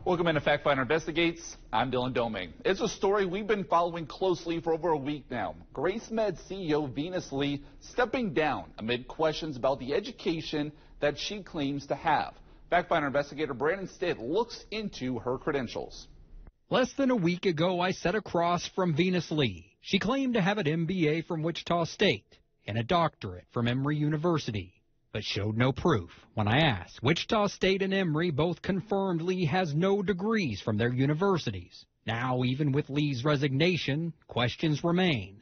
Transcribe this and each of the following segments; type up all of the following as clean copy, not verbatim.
Welcome into Factfinder Investigates. I'm Dylan Doming. It's a story we've been following closely for over a week now. GraceMed CEO Venus Lee stepping down amid questions about the education that she claims to have. Factfinder investigator Brandon Stitt looks into her credentials. Less than a week ago, I sat across from Venus Lee. She claimed to have an MBA from Wichita State and a doctorate from Emory University, but showed no proof. When I asked, Wichita State and Emory both confirmed Lee has no degrees from their universities. Now, even with Lee's resignation, questions remain.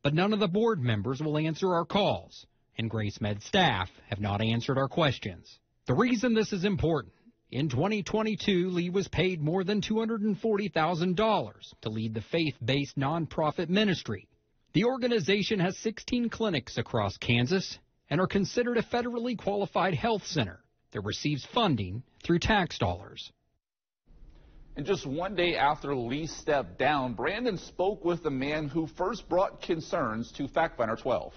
But none of the board members will answer our calls, and GraceMed staff have not answered our questions. The reason this is important, in 2022, Lee was paid more than $240,000 to lead the faith-based nonprofit ministry. The organization has 16 clinics across Kansas and are considered a federally qualified health center that receives funding through tax dollars. And just one day after Lee stepped down, Brandon spoke with the man who first brought concerns to Factfinder 12.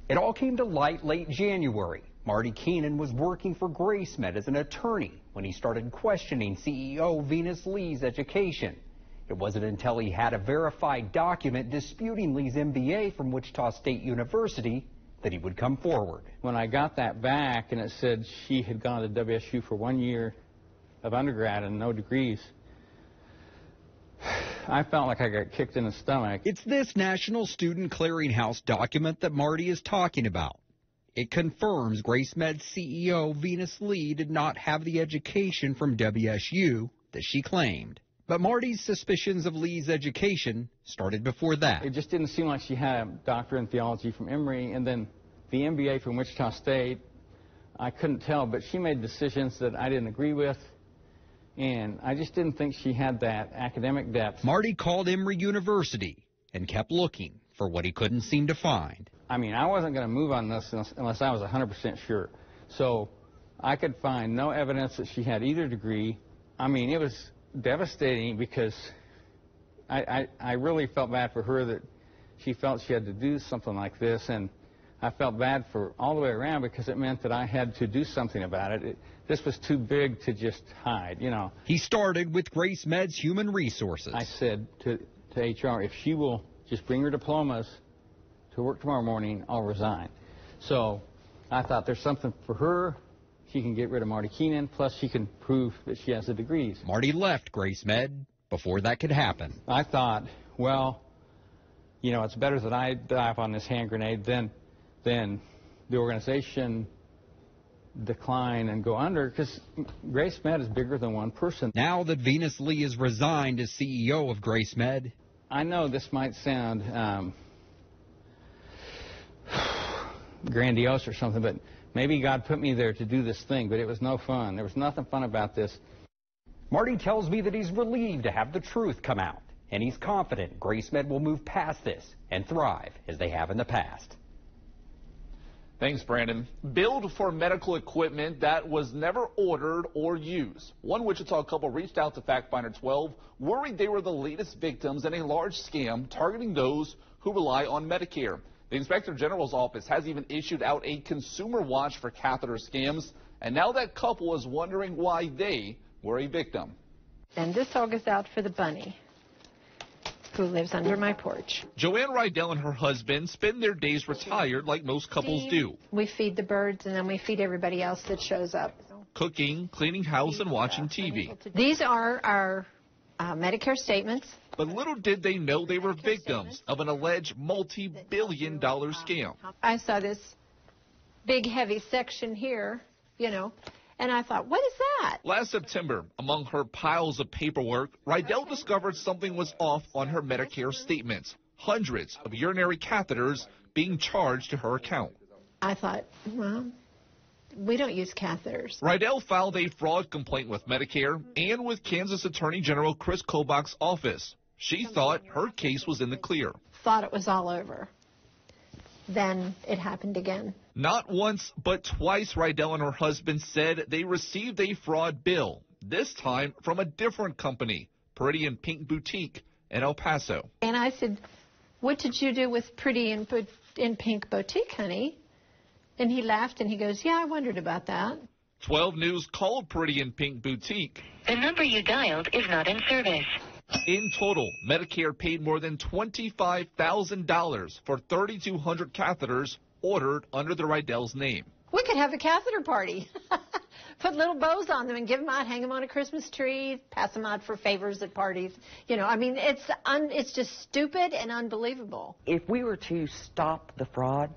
It all came to light late January. Marty Keenan was working for GraceMed as an attorney when he started questioning CEO Venus Lee's education. It wasn't until he had a verified document disputing Lee's MBA from Wichita State University that he would come forward. When I got that back and it said she had gone to WSU for 1 year of undergrad and no degrees, I felt like I got kicked in the stomach. It's this National Student Clearinghouse document that Marty is talking about. It confirms GraceMed CEO Venus Lee did not have the education from WSU that she claimed. But Marty's suspicions of Lee's education started before that. It just didn't seem like she had a doctorate in theology from Emory, and then the MBA from Wichita State, I couldn't tell, but she made decisions that I didn't agree with, and I just didn't think she had that academic depth. Marty called Emory University and kept looking for what he couldn't seem to find. I mean, I wasn't going to move on this unless I was 100% sure. So I could find no evidence that she had either degree. I mean, it was devastating because I really felt bad for her that she felt she had to do something like this, and I felt bad for all the way around because it meant that I had to do something about it. This was too big to just hide, you know. He started with GraceMed's Human Resources. I said to HR, if she will just bring her diplomas to work tomorrow morning, I'll resign. So I thought there's something for her. She can get rid of Marty Keenan, plus she can prove that she has the degrees. Marty left GraceMed before that could happen. I thought, well, you know, it's better that I die on this hand grenade than the organization decline and go under, because GraceMed is bigger than one person. Now that Venus Lee is resigned as CEO of GraceMed, I know this might sound grandiose or something, but maybe God put me there to do this thing, but it was no fun. There was nothing fun about this. Marty tells me that he's relieved to have the truth come out, and he's confident GraceMed will move past this and thrive as they have in the past. Thanks, Brandon. Billed for medical equipment that was never ordered or used. One Wichita couple reached out to Factfinder 12, worried they were the latest victims in a large scam targeting those who rely on Medicare. The Inspector General's office has even issued out a consumer watch for catheter scams, and now that couple is wondering why they were a victim. And this all goes out for the bunny who lives under my porch. Joanne Rydell and her husband spend their days retired like most couples do. We feed the birds, and then we feed everybody else that shows up. Cooking, cleaning house, and watching TV. These are our Medicare statements. But little did they know they were victims of an alleged multi-billion-dollar scam. I saw this big, heavy section here, you know, and I thought, what is that? Last September, among her piles of paperwork, Rydell discovered something was off on her Medicare statements. Hundreds of urinary catheters being charged to her account. I thought, well, we don't use catheters. Rydell filed a fraud complaint with Medicare and with Kansas Attorney General Chris Kobach's office. She thought her case was in the clear. Thought it was all over. Then it happened again. Not once, but twice, Rydell and her husband said they received a fraud bill, this time from a different company, Pretty and Pink Boutique in El Paso. And I said, what did you do with Pretty and Pink Boutique, honey? And he laughed and he goes, yeah, I wondered about that. 12 News called Pretty in Pink Boutique. The number you dialed is not in service. In total, Medicare paid more than $25,000 for 3,200 catheters ordered under the Rydell's name. We could have a catheter party. Put little bows on them and give them out, hang them on a Christmas tree, pass them out for favors at parties. You know, I mean, it's just stupid and unbelievable. If we were to stop the fraud,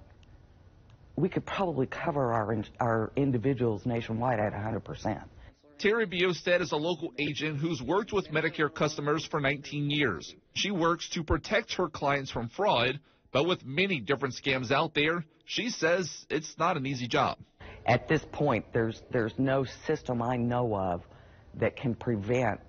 we could probably cover our individuals nationwide at 100%. Terry Biosted is a local agent who's worked with Medicare customers for 19 years. She works to protect her clients from fraud, but with many different scams out there, she says it's not an easy job. At this point, there's no system I know of that can prevent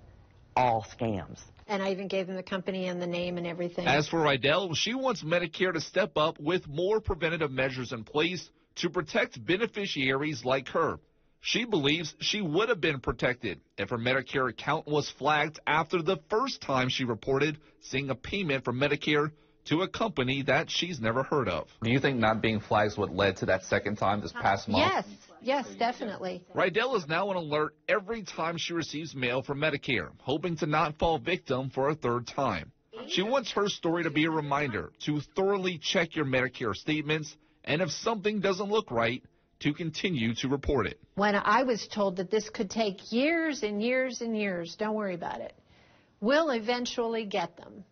all scams. And I even gave them the company and the name and everything. As for Rydell, she wants Medicare to step up with more preventative measures in place to protect beneficiaries like her. She believes she would have been protected if her Medicare account was flagged after the first time she reported seeing a payment from Medicare to a company that she's never heard of. Do you think not being flagged is what led to that second time this past month? Yes, definitely. Rydell is now on alert every time she receives mail from Medicare, hoping to not fall victim for a third time. She wants her story to be a reminder to thoroughly check your Medicare statements, and if something doesn't look right, to continue to report it. When I was told that this could take years and years and years, don't worry about it. We'll eventually get them.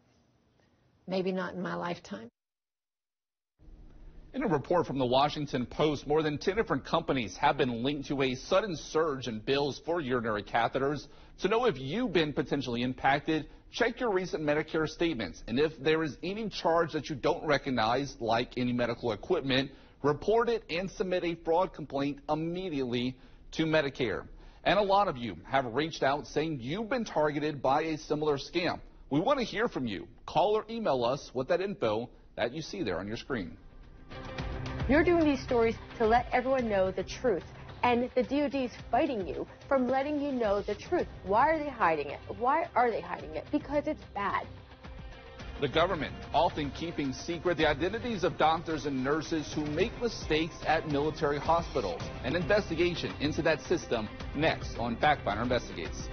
Maybe not in my lifetime. In a report from the Washington Post, more than 10 different companies have been linked to a sudden surge in bills for urinary catheters. To know if you've been potentially impacted, check your recent Medicare statements. And if there is any charge that you don't recognize, like any medical equipment, report it and submit a fraud complaint immediately to Medicare. And a lot of you have reached out saying you've been targeted by a similar scam. We want to hear from you. Call or email us with that info that you see there on your screen. You're doing these stories to let everyone know the truth. And the DOD is fighting you from letting you know the truth. Why are they hiding it? Why are they hiding it? Because it's bad. The government often keeping secret the identities of doctors and nurses who make mistakes at military hospitals. An investigation into that system next on Factfinder Investigates.